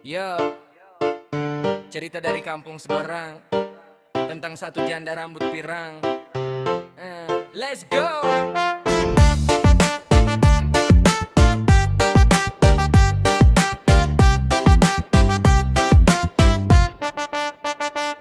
Yo, cerita dari kampung seberang tentang satu janda rambut pirang. Let's go.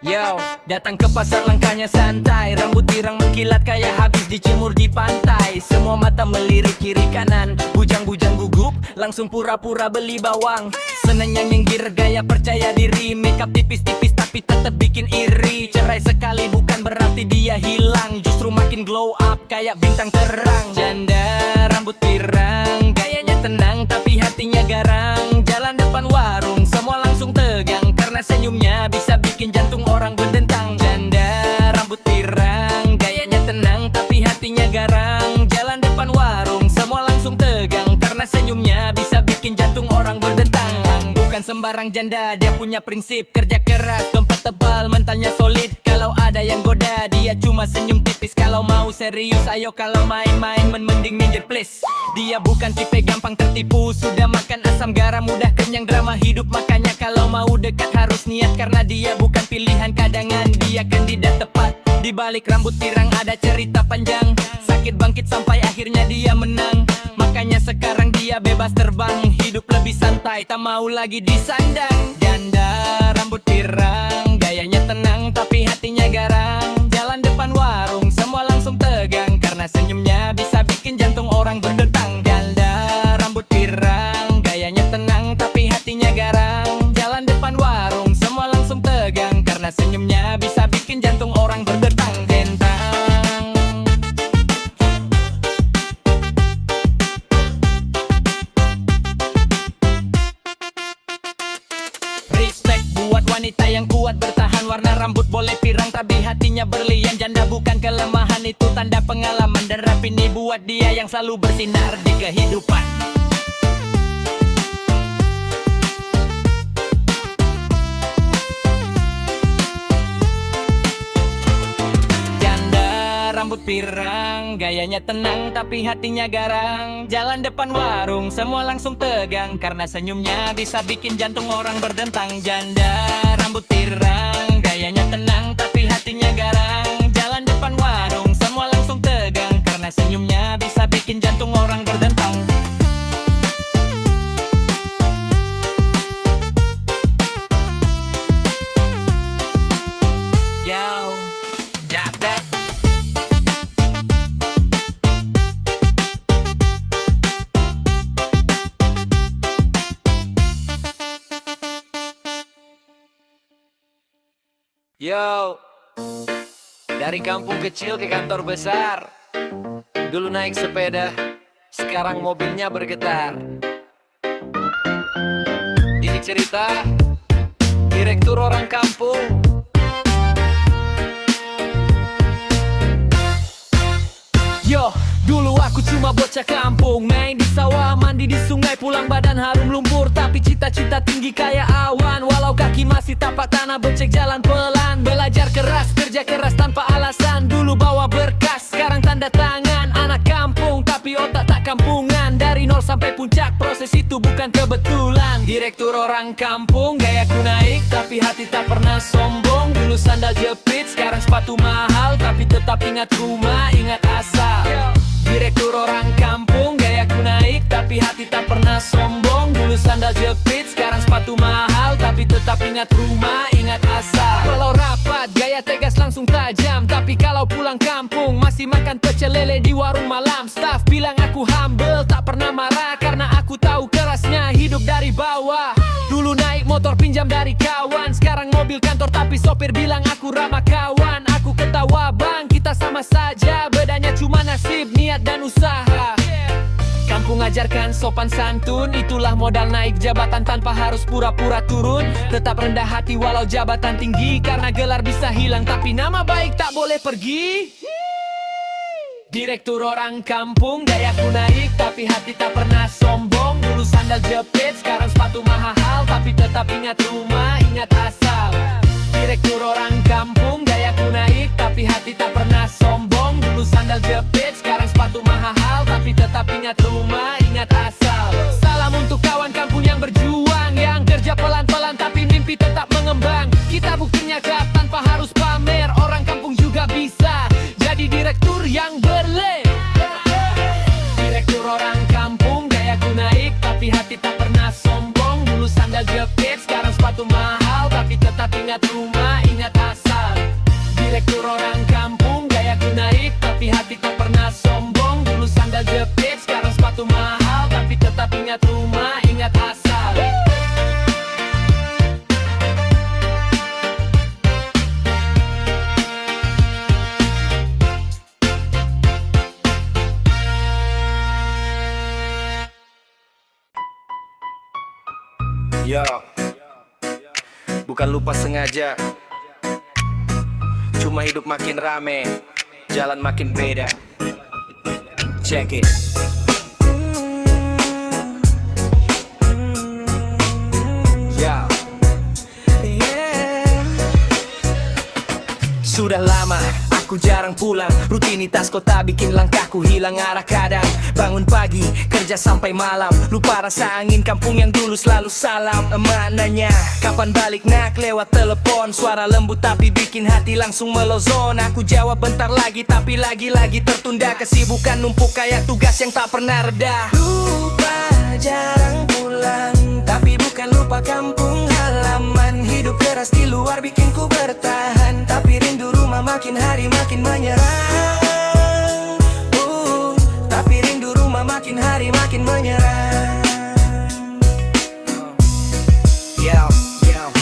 Yo, datang ke pasar langkahnya santai, rambut pirang mengkilat kayak habis dijemur di pantai. Semua mata melirik kiri kanan, bujang-bujang gugup, langsung pura-pura beli bawang. Senangnya nyengir gaya percaya diri, makeup tipis-tipis tapi tetap bikin iri. Cerai sekali bukan berarti dia hilang, justru makin glow up kayak bintang terang. Janda rambut pirang, gayanya tenang tapi hatinya garang. Jalan depan warung semua langsung tegang, karena senyumnya bisa bikin jantung orang berdentang. Janda rambut pirang, gayanya tenang tapi hatinya garang. Jalan depan warung semua langsung tegang, karena senyumnya bisa bikin jantung orang berdentang. Bukan sembarang janda, dia punya prinsip, kerja keras, dompet tebal, mentalnya solid. Kalau ada yang goda, dia cuma senyum tipis. Kalau mau serius, ayo, kalau main-main mending minggir please. Dia bukan tipe gampang tertipu, sudah makan asam garam, mudah kenyang drama hidup. Makanya kalau mau dekat harus niat, karena dia bukan pilihan kadangan, dia kandidat tepat. Di balik rambut pirang ada cerita panjang, sakit bangkit sampai akhirnya dia menang. Makanya sekarang dia bebas terbang, hidup lebih santai, tak mau lagi disandang. Janda rambut pirang, gayanya tenang tapi hatinya garang. Jalan depan warung semua langsung tegang, karena senyumnya bisa bikin jantung orang berdentang. Janda rambut pirang, gayanya tenang tapi hatinya garang. Jalan depan warung semua langsung tegang, karena senyumnya bisa bikin jantung orang berdentang. Respect buat wanita yang kuat bertahan, warna rambut boleh pirang tapi hatinya berlian. Janda bukan kelemahan, itu tanda pengalaman, dan rap ini buat dia yang selalu bersinar di kehidupan. Janda rambut pirang, gayanya tenang tapi hatinya garang. Jalan depan warung semua langsung tegang, karena senyumnya bisa bikin jantung orang berdentang. Janda rambut pirang, gayanya tenang tapi hatinya garang. Jalan depan warung semua langsung tegang, karena senyumnya bisa bikin jantung orang berdentang. Yo, janda. Yo, dari kampung kecil ke kantor besar. Dulu naik sepeda, sekarang mobilnya bergetar. Ini cerita direktur orang kampung. Yo, dulu aku cuma bocah kampung, main di sawah, mandi di sungai, pulang badan harum lumpur. Tapi cita-cita tinggi kayak awan, walau kaki masih tapak tanah, becek jalan pelan. Belajar keras, kerja keras tanpa alasan. Dulu bawa berkas, sekarang tanda tangan. Anak kampung tapi otak tak kampungan. Dari nol sampai puncak, proses itu bukan kebetulan. Direktur orang kampung, gayaku naik tapi hati tak pernah sombong. Dulu sandal jepit, sekarang sepatu mahal, tapi tetap ingat rumah, ingat asal. Direktur orang kampung, gayaku naik tapi hati tak pernah sombong. Dulu sandal jepit, sekarang sepatu mahal, tapi tetap ingat rumah, ingat asal. Kalau rapat, gaya tegas langsung tajam, tapi kalau pulang kampung masih makan pecel lele di warung malam. Staff bilang aku humble, tak pernah marah, karena aku tahu kerasnya hidup dari bawah. Dulu naik motor pinjam dari kawan, sekarang mobil kantor tapi sopir bilang aku ramah kawan. Aku ketawa bang, kita sama saja, bedanya cuma nasib, niat dan usaha. Kampung ajarkan sopan santun, itulah modal naik jabatan tanpa harus pura-pura turun. Tetap rendah hati walau jabatan tinggi, karena gelar bisa hilang tapi nama baik tak boleh pergi. Direktur orang kampung, gayaku naik tapi hati tak pernah sombong. Dulu sandal jepit, sekarang sepatu mahal, tapi tetap ingat rumah, ingat asal. Direktur orang kampung, gayaku naik tapi hati tak pernah sombong. Dulu sandal jepit, sekarang sepatu mahal, tapi tetap ingat rumah, ingat asal. Salam untuk kawan kampung yang berjuang, yang kerja pelan-pelan tapi tetap mengembang. Kita bukti nyata tanpa harus pamer. Orang kampung juga bisa jadi direktur yang berle. Direktur orang kampung, gayaku naik tapi hati tak pernah sombong. Dulu sandal jepit, sekarang sepatu mahal, tapi tetap ingat rumah, ingat asal. Direktur orang kampung, gayaku naik tapi hati tak pernah sombong. Dulu sandal jepit, sekarang sepatu mahal, tapi tetap ingat rumah, ingat asal. Yo, bukan lupa sengaja, cuma hidup makin rame, jalan makin beda. Check it. Yo, sudah lama aku jarang pulang. Rutinitas kota bikin langkahku hilang arah kadang. Bangun pagi, kerja sampai malam. Lupa rasa angin kampung yang dulu selalu salam. Emak nanya, kapan balik nak lewat telepon. Suara lembut tapi bikin hati langsung melozon. Aku jawab bentar lagi tapi lagi-lagi tertunda. Kesibukan numpuk kayak tugas yang tak pernah reda. Lupa jarang pulang, tapi bukan lupa kampung halaman. Hidup keras di luar bikin ku bertahan, tapi rindu rumah makin hari makin menyerang. Tapi rindu rumah makin hari makin menyerang.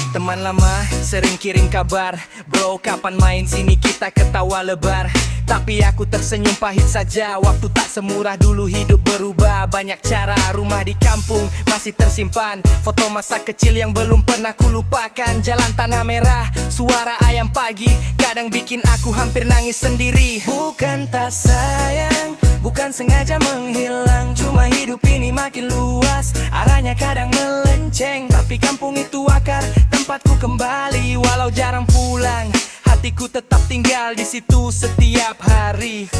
Teman lama sering kirim kabar, bro kapan main sini kita ketawa lebar. Tapi aku tersenyum pahit saja, waktu tak semurah dulu, hidup berubah. Banyak cara, rumah di kampung masih tersimpan. Foto masa kecil yang belum pernah ku lupakan. Jalan tanah merah, suara ayam pagi, kadang bikin aku hampir nangis sendiri. Bukan tak sayang, bukan sengaja menghilang, cuma hidup ini makin luas, arahnya kadang melenceng. Tapi kampung itu akar tempatku kembali, walau jarang pulang, hatiku tetap tinggal di situ setiap hari.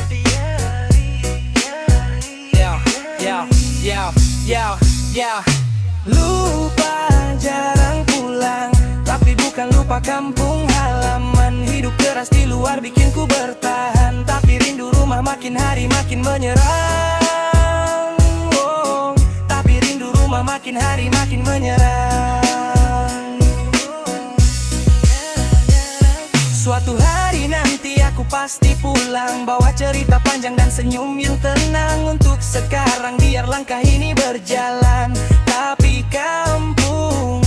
Lupa jarang pulang, tapi bukan lupa kampung halaman. Hidup keras di luar bikin ku bertahan, tapi rindu rumah makin hari makin menyerang. Tapi rindu rumah makin hari makin menyerang. Suatu hari nanti aku pasti pulang, bawa cerita panjang dan senyum yang tenang. Untuk sekarang biar langkah ini berjalan, tapi kampung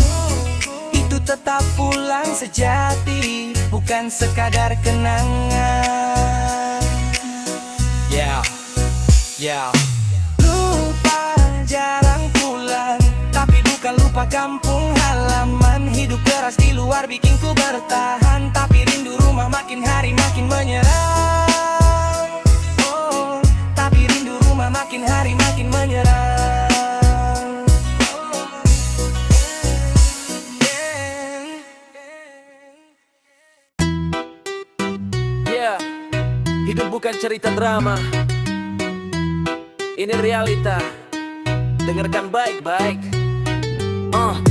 itu tetap pulang sejati, bukan sekadar kenangan. Lupa jarang pulang, tapi bukan lupa kampung halaman. Hidup keras di luar bikin ku bertahan, tapi rindu rumah makin hari makin menyerang. Tapi rindu rumah makin hari makin menyerang. Hidup bukan cerita drama, ini realita. Dengarkan baik-baik.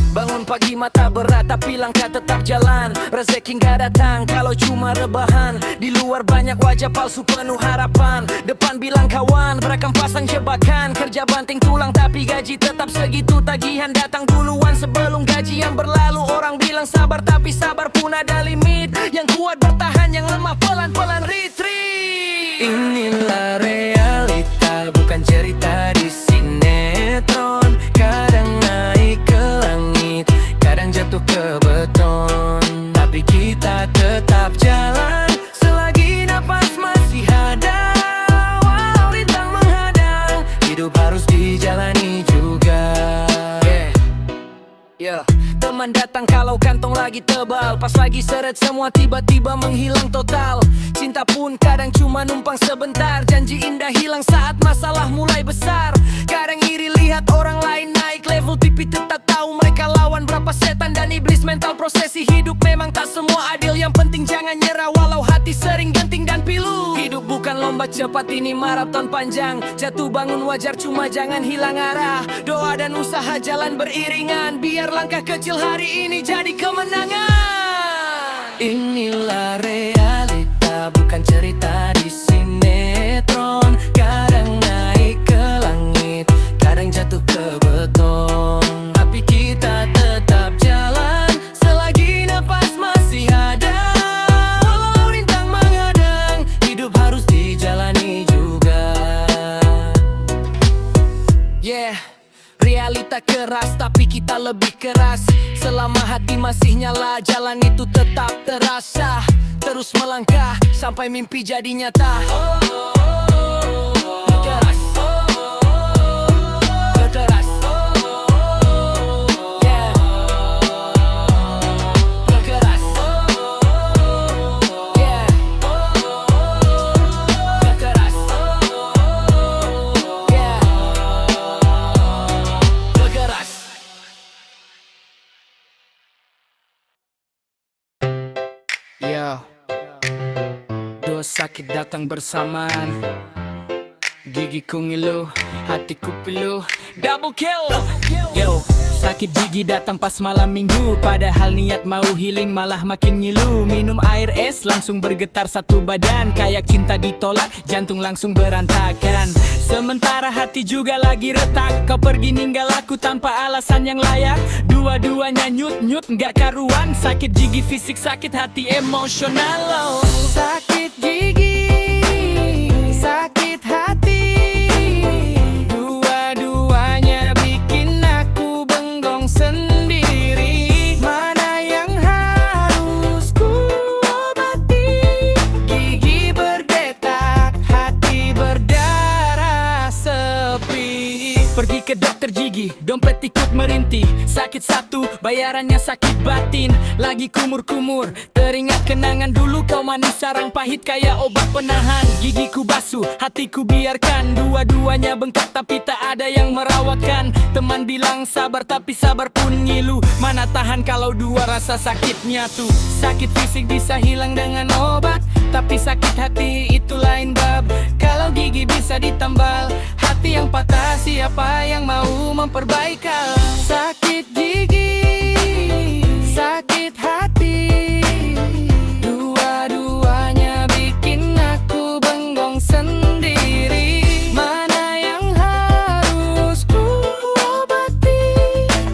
Bangun pagi mata berat tapi langkah tetap jalan. Rezeki nggak datang kalau cuma rebahan. Di luar banyak wajah palsu penuh harapan. Depan bilang kawan, belakang pasang jebakan. Kerja banting tulang tapi gaji tetap segitu. Tagihan datang duluan sebelum gaji yang berlalu. Orang bilang sabar tapi sabar pun ada limit. Yang kuat bertahan, yang lemah pelan-pelan retreat. Inilah realita, bukan cerita di sinetron. Kadang naik ke langit, kadang jatuh ke beton, tapi kita tetap jalan selagi napas masih ada. Walau rintang menghadang, hidup harus dijalani juga. Teman datang kalau kantong lagi tebal, pas lagi seret semua tiba-tiba menghilang total. Cinta pun kadang cuma numpang sebentar, janji indah hilang saat masalah mulai besar. Kadang iri lihat orang lain naik level, tapi tetap tahu mereka lawan berapa setan dan iblis. Mental prosesi hidup memang tak semua adil, yang penting jangan nyerah walau hati sering genting dan pilu. Hidup bukan lomba cepat ini maraton panjang. Jatuh bangun wajar cuma jangan hilang arah. Doa dan usaha jalan beriringan, biar langkah kecil hari ini jadi kemenangan. Inilah realita, bukan cerita di sinetron. Kadang naik ke langit, kadang jatuh ke beton, tapi kita tetap jalan selagi napas masih ada. Walau rintang menghadang, hidup harus dijalani juga. Yeah, realita keras tapi kita lebih keras. Selama hati masih nyala, jalan itu tetap terasa. Terus melangkah sampai mimpi jadi nyata. Keras, keras, yeah. Keras, yeah. Keras, yeah. Keras. Yo, dua sakit datang bersamaan. Gigiku ngilu, hatiku pilu, double kill. Yo, sakit gigi datang pas malam minggu, padahal niat mau healing malah makin ngilu. Minum air es langsung bergetar satu badan, kayak cinta ditolak, jantung langsung berantakan. Sementara hati juga lagi retak, kau pergi ninggal aku tanpa alasan yang layak. Dua-duanya nyut-nyut gak karuan, sakit gigi fisik, sakit hati emosional. Oh, sakit gigi, sakit hati, dua-duanya bikin aku bengong sendiri. Mana yang harus ku obati? Gigi berdetak, hati berdarah sepi. Pergi ke dokter gigi, dompet ikut merintih. Sakit satu, bayarannya sakit batin. Lagi kumur-kumur, teringat kenangan dulu. Kau manis sarang pahit kayak obat penahan. Gigiku basuh, hatiku biarkan. Dua-duanya bengkak tapi tak ada yang merawatkan. Teman bilang sabar tapi sabar pun ngilu. Mana tahan kalau dua rasa sakitnya tuh. Sakit fisik bisa hilang dengan obat, tapi sakit hati itu lain bab. Kalau gigi bisa ditambal, hati yang patah siapa yang mau memperbaikan? Sakit gigi, sakit hati, dua-duanya bikin aku bengong sendiri. Mana yang harus ku obati?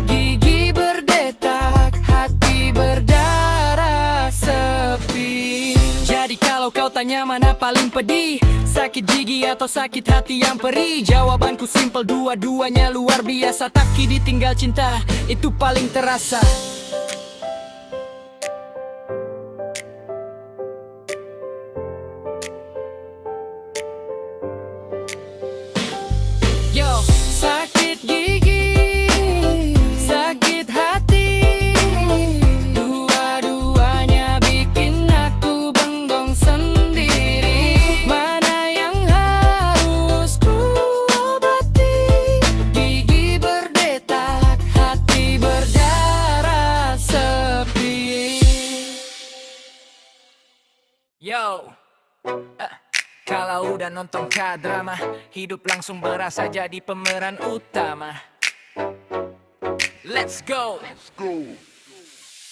Gigi berdetak, hati berdarah sepi. Jadi kalau kau tanya mana paling pedih, sakit gigi atau sakit hati yang perih? Jawabanku simpel, dua-duanya luar biasa. Tapi ditinggal cinta, itu paling terasa. Yo, sakit gigi, sakit hati, dua-duanya bikin aku bengong sendiri. Mana yang harus ku obati? Gigi berdetak, hati berdarah sepi. Yo, kalau udah nonton K-drama, hidup langsung berasa jadi pemeran utama. Let's go.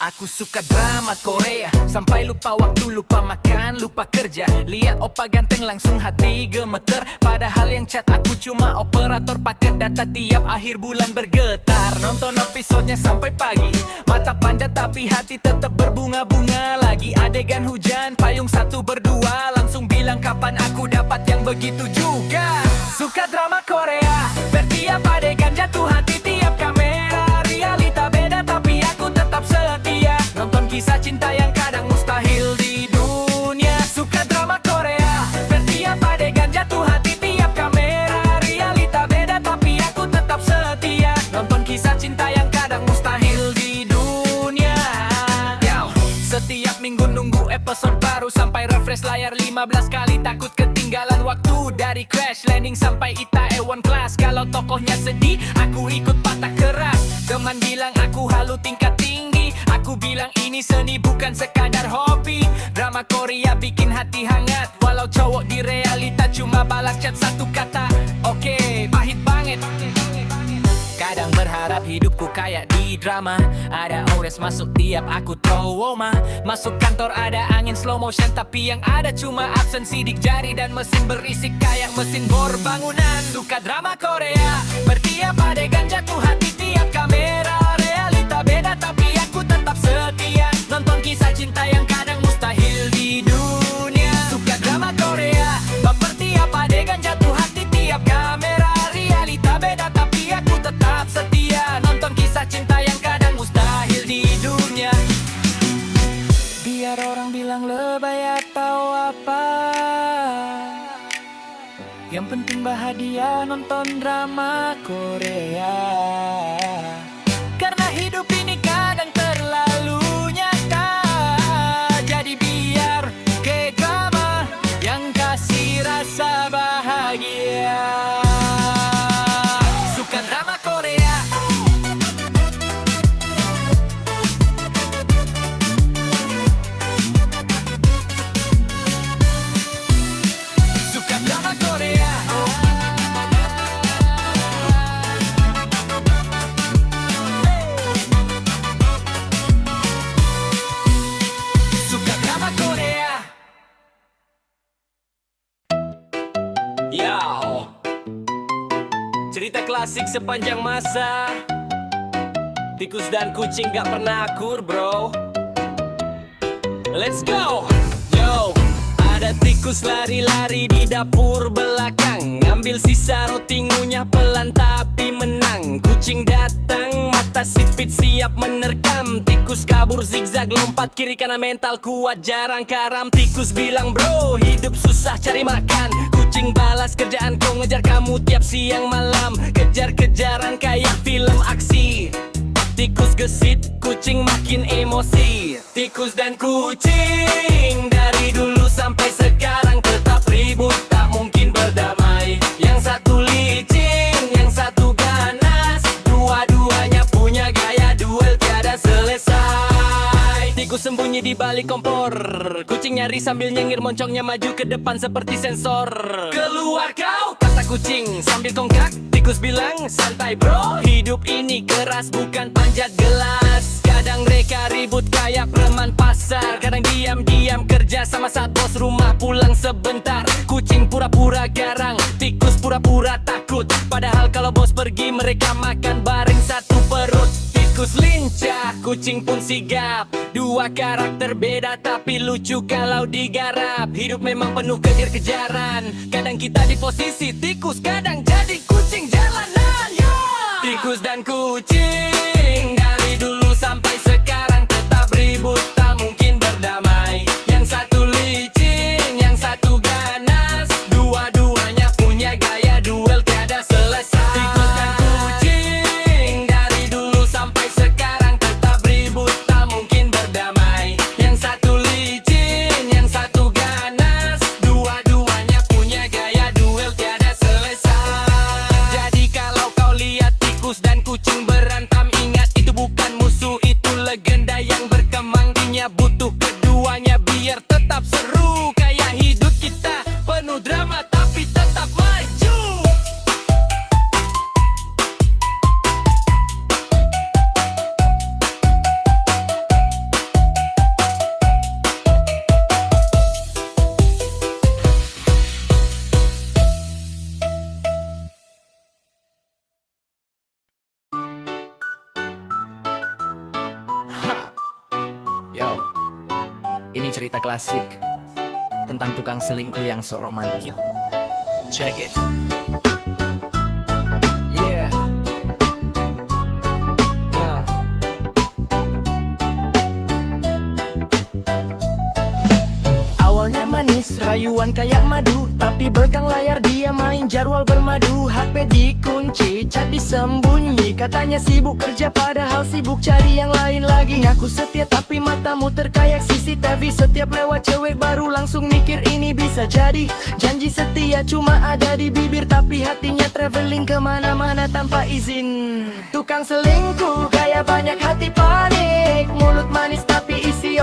Aku suka drama Korea, sampai lupa waktu, lupa makan, lupa kerja. Lihat opa ganteng langsung hati gemeter. Padahal yang chat aku cuma operator paket data, tiap akhir bulan bergetar. Nonton episodenya sampai pagi, mata panda tapi hati tetap berbunga-bunga. Lagi adegan hujan, payung satu berdua, langsung bilang kapan aku dapat yang begitu juga. Suka drama Korea, bertiap adegan jatuh hati tiap kamera. Realita beda tapi aku tetap setia, nonton kisah cinta yang kadang mustahil di dunia. Suka drama Korea, bertiap adegan jatuh hati tiap kamera. Realita beda tapi aku tetap setia, nonton kisah cinta yang kadang mustahil di dunia. Yo, setiap minggu nunggu episode baru, sampai refresh layar 15 kali, takut ketinggalan waktu. Dari crash landing sampai Itaewon Class, kalau tokohnya sedih aku ikut patah keras. Teman bilang aku halu tingkat tinggi, aku bilang bilang ini seni bukan sekadar hobi. Drama Korea bikin hati hangat, walau cowok di realita cuma balas chat satu kata oke, pahit banget. Kadang berharap hidupku kayak di drama, ada ores masuk tiap aku trauma. Masuk kantor ada angin slow motion, tapi yang ada cuma absen sidik jari dan mesin berisik kayak mesin bor bangunan. Suka drama Korea, bertiap adegan jatuh hati tiap kamera. Realita beda tapi aku tetap setia, nonton kisah cinta yang kadang mustahil di dunia. Suka drama Korea, baper tiap adegan jatuh hati tiap kamera. Realita beda tapi aku tetap setia, nonton kisah cinta yang kadang mustahil di dunia. Biar orang bilang lebay atau apa, yang penting bahagia nonton drama Korea. Karena hidup ini kadang terlalu nyata, jadi biar ke drama yang kasih rasa bahagia. Suka drama Korea. Suka drama Korea. Suka drama Korea. Yo, cerita klasik sepanjang masa. Tikus dan kucing gak pernah akur bro. Let's go. Yo, ada tikus lari-lari di dapur belakang, ngambil sisa roti ngunyah pelan tapi menang. Kucing datang, mata sipit siap menerkam. Tikus kabur zigzag lompat kiri kanan mental kuat jarang karam. Tikus bilang bro hidup susah cari makan. Kucing balas kerjaan kau ngejar kamu tiap siang malam. Kejar-kejaran kayak film aksi. Tikus gesit, kucing makin emosi. Tikus dan kucing dari dulu sampai sekarang tetap ribut, tak mungkin berdamai. Yang satu licin, yang satu ganas, dua-duanya punya gaya duel tiada selesai. Tikus sembunyi di balik kompor, kucing nyari sambil nyengir, moncongnya maju ke depan seperti sensor. Keluar kau, kata kucing sambil kongkak. Tikus bilang santai bro, hidup ini keras bukan panjat gelas. Kadang mereka ribut kayak preman pasar, kadang diam-diam kerja sama saat bos rumah pulang sebentar. Kucing pura-pura garang, tikus pura-pura takut, padahal kalau bos pergi mereka makan bareng satu perut. Tikus lincah, kucing pun sigap, dua karakter beda tapi lucu kalau digarap. Hidup memang penuh kejar-kejaran, kadang kita di posisi tikus, kadang jadi kucing jalanan. Tikus dan kucing dari dulu sampai sekarang tetap ribut, tak mungkin berdamai. Yang satu licin, yang satu ganas, dua-duanya punya gaya duel tiada selesai. Tikus dan kucing dari dulu sampai sekarang tetap ribut, tak mungkin berdamai. Yang satu licin, yang satu ganas, dua-duanya punya gaya duel tiada selesai. Jadi kalau kau lihat tikus dan kucing berantem, ingat itu bukan musuh, itu legenda yang berkembang. Dinya butuh keduanya biar tetap seru. Kayak hidup kita penuh drama tapi tetap maju. Yo, ini cerita klasik tentang tukang selingkuh yang so romantis. Check it. Yeah. Awalnya manis, rayuan kayak madu, tapi belakang layar dia main jarwal bermadu. HP dikunci, chat disembunyi, katanya sibuk kerja padahal sibuk cari yang lain lagi. Ngaku setia tapi matamu terkayak CCTV, setiap lewat cewek baru langsung mikir ini bisa jadi. Janji setia cuma ada di bibir, tapi hatinya traveling kemana-mana tanpa izin. Tukang selingkuh kayak banyak hati panik, mulut manis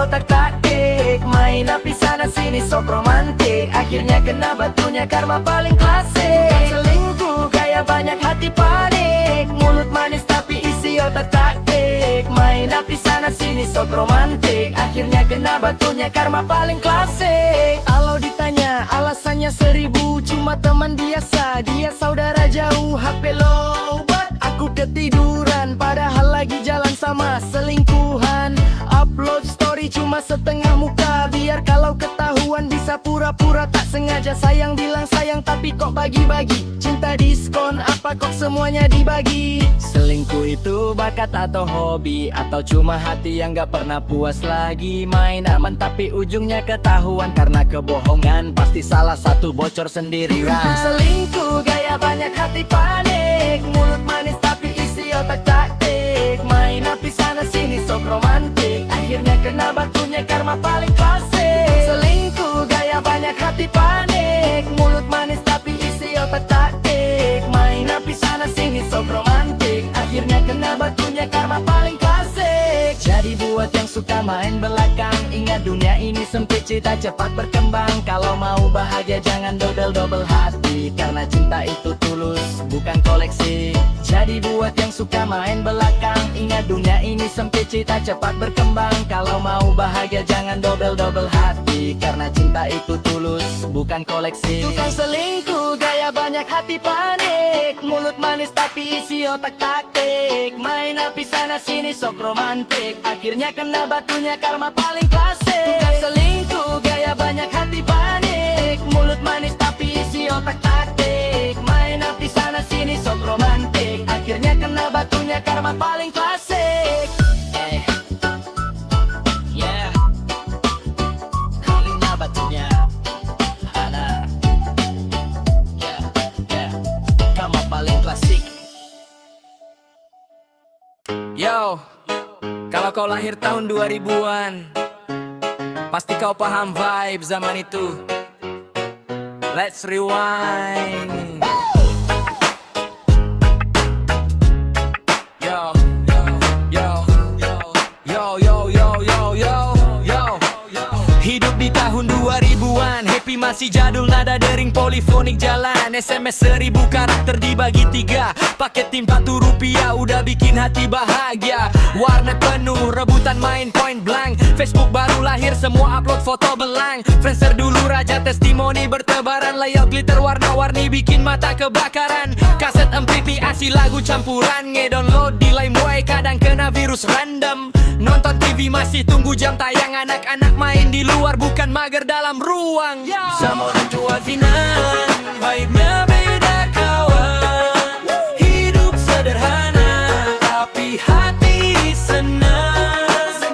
otak-taktik. Main api sana sini sok romantik, akhirnya kena batunya karma paling klasik. Selingkuh gaya banyak hati panik, mulut manis tapi isi otak-taktik. Main api sana sini sok romantik, akhirnya kena batunya karma paling klasik. Kalau ditanya alasannya 1000, cuma teman biasa, dia saudara jauh, HP lowbat. Aku ketiduran padahal lagi jalan sama selingkuhan. Upload story cuma setengah muka, biar kalau ketahuan bisa pura-pura tak sengaja. Sayang bilang sayang tapi kok bagi-bagi, cinta diskon apa kok semuanya dibagi. Selingkuh itu bakat atau hobi, atau cuma hati yang gak pernah puas lagi. Main aman tapi ujungnya ketahuan, karena kebohongan pasti salah satu bocor sendirian. Selingkuh gaya banyak hati panik, mulut manis tapi isi otak taktik. Main api sana sini sok romantik, akhirnya kena batunya karma paling klasik. Selingkuh gaya banyak hati panik, mulut manis tapi isi otak taktik. Main api sana sini sok romantik, akhirnya kena batunya karma paling klasik. Jadi buat yang suka main belakang, ingat dunia ini sempit, cita cepat berkembang. Kalau mau bahagia jangan double hati, karena cinta itu tulus bukan koleksi. Jadi buat yang suka main belakang, ingat dunia ini sempit, cita cepat berkembang. Kalau mau bahagia jangan double hati, karena cinta itu tulus bukan koleksi. Tukang selingkuh gaya banyak hati panik, mulut manis tapi isi otak taktik. Main api sana sini sok romantik, akhirnya kena batunya karma paling klasik. Tukang selingkuh gaya banyak hati panik, mulut manis tapi isi otak taktik. Main api sana sini sok romantik, akhirnya kena batunya karma paling klasik. Yeah, kena batunya ana. Yeah, karma paling klasik. Yo, kalau kau lahir tahun 2000-an, pasti kau paham vibe zaman itu. Let's rewind. Yo, yo, yo, yo, yo, yo, yo, yo. Hidup di tahun 2000-an, happy masih jadul, nada dering polifonik jalan. SMS 1000 karakter dibagi 3, paket tim 4 rupiah udah bikin hati bahagia. Warnet penuh, rebutan main point blank. Facebook baru lahir, semua upload foto belang. Friendster dulu raja, testimoni bertebaran. Layout glitter warna-warni bikin mata kebakaran. Kaset MP3 asli lagu campuran, ngedownload di LimeWire kadang kena virus random. Nonton TV masih tunggu jam tayang, anak-anak main di luar bukan mager dalam ruang. Sama orang tua sinan, vibe-nya beda kawan. Hidup sederhana tapi hati senang.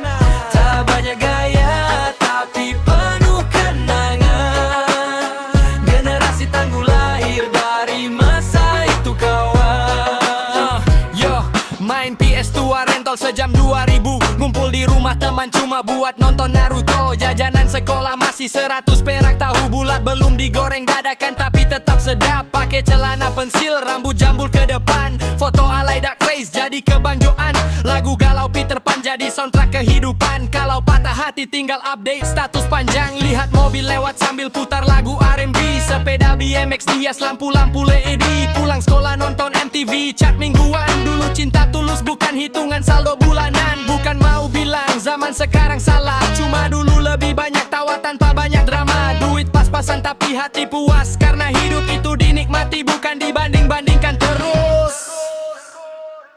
Tak banyak gaya tapi penuh kenangan. Generasi tangguh lahir dari masa itu kawan. Yo, main PS2 rental sejam 2000. Ngumpul di rumah teman cuma buat nonton Naruto. Jajanan sekolah masih 100 perak, tahu bulat belum digoreng dadakan tapi tetap sedap. Pakai celana pensil, rambut jambul ke depan. Foto alay dark face jadi kebanjoan. Lagu galau Peter Pan jadi soundtrack kehidupan. Kalau patah hati tinggal update status panjang. Lihat mobil lewat sambil putar lagu R&B. Sepeda BMX dias lampu-lampu LED. Pulang sekolah nonton MTV chart mingguan. Dulu cinta tulus bukan hitungan saldo bulanan. Bukan mau bilang zaman sekarang salah, cuma dulu lebih banyak tawa tanpa banyak drama. Duit pas-pasan tapi hati puas, karena hidup itu dinikmati bukan dibanding-bandingkan terus.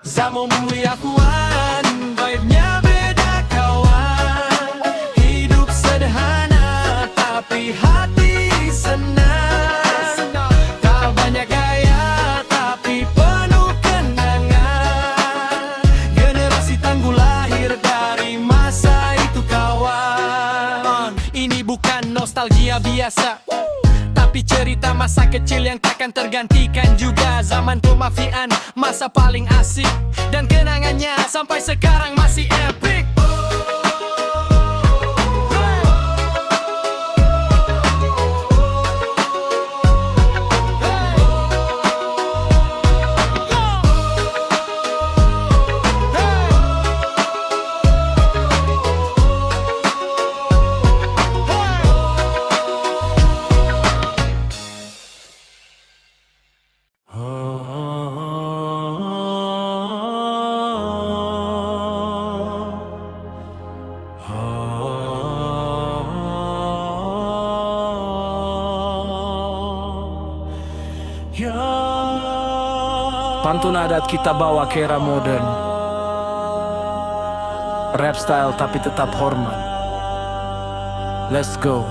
Zaman akuan, vibe-nya beda kawan. Hidup sederhana tapi hati senang. Tak banyak gaya tapi penuh kenangan. Generasi tangguh lahir dari masa itu kawan. Ini bukan nostalgia biasa, tapi cerita masa kecil yang takkan tergantikan juga. Zaman pemafian, masa paling asik, dan kenangannya sampai sekarang masih epic. Pantun adat kita bawa ke era modern. Rap style tapi tetap hormat. Let's go.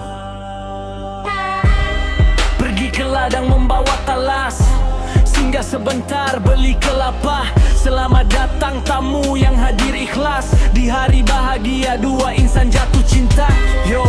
Pergi ke ladang membawa talas, singgah sebentar beli kelapa. Selamat datang tamu yang hadir ikhlas. Di hari bahagia dua insan jatuh cinta. Yo,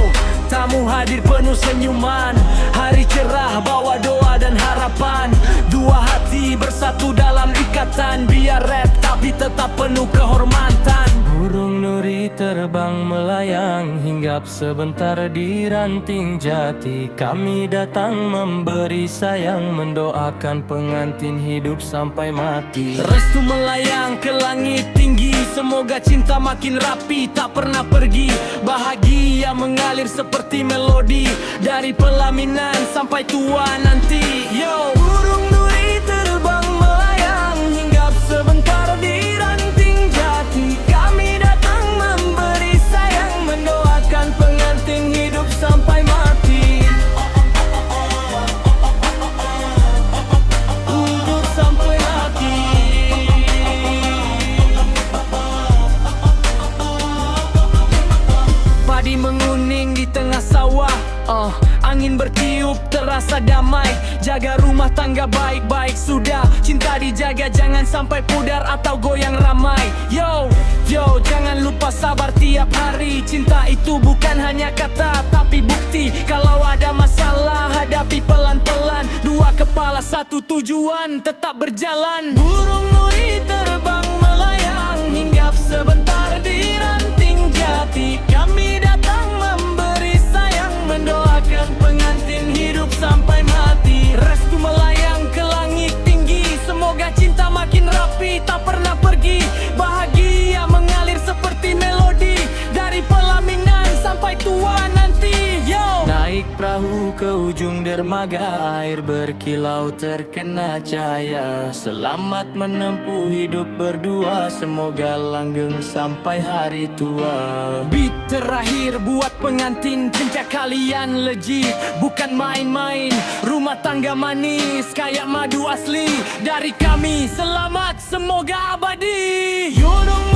tamu hadir penuh senyuman. Hari cerah bawa doa dan harapan. Dua hati bersatu dalam ikatan. Biar rap tapi tetap penuh kehormatan. Burung nuri terbang melayang, hinggap sebentar di ranting jati. Kami datang memberi sayang, mendoakan pengantin hidup sampai mati. Restu melayang ke langit tinggi, semoga cinta makin rapi, tak pernah pergi. Bahagia mengalir seperti melodi, dari pelaminan sampai tua nanti. Yo, burung nuri terbang melayang, hinggap sebentar di ranting jati. Kami datang memberi sayang, mendoakan pengantin hidup sampai mati. Hidup sampai mati. Padi menguning di tengah sawah, angin bertiup terasa damai. Jaga rumah tangga baik-baik sudah, cinta dijaga jangan sampai pudar atau goyang ramai. Yo, jangan lupa sabar tiap hari. Cinta itu bukan hanya kata tapi bukti. Kalau ada masalah hadapi pelan-pelan. Dua kepala satu tujuan tetap berjalan. Burung nuri terbang melayang, hinggap sebentar di ranting jati. Kami datang memberi sayang, mendoakan pengantin hidup sampai mati. Restu melayang ke langit tinggi, semoga cinta makin rapi, tak pernah pergi. Bahagia mengalir seperti melodi, dari pelaminan sampai tua nanti. Yo, naik perahu ke ujung dermaga, air berkilau terkena cahaya. Selamat menempuh hidup berdua, semoga langgeng sampai hari tua. Beat terakhir buat pengantin, pencak kalian legit, bukan main-main. Rumah tangga manis kayak madu asli. Dari kami selamat, semoga abadi. Yunung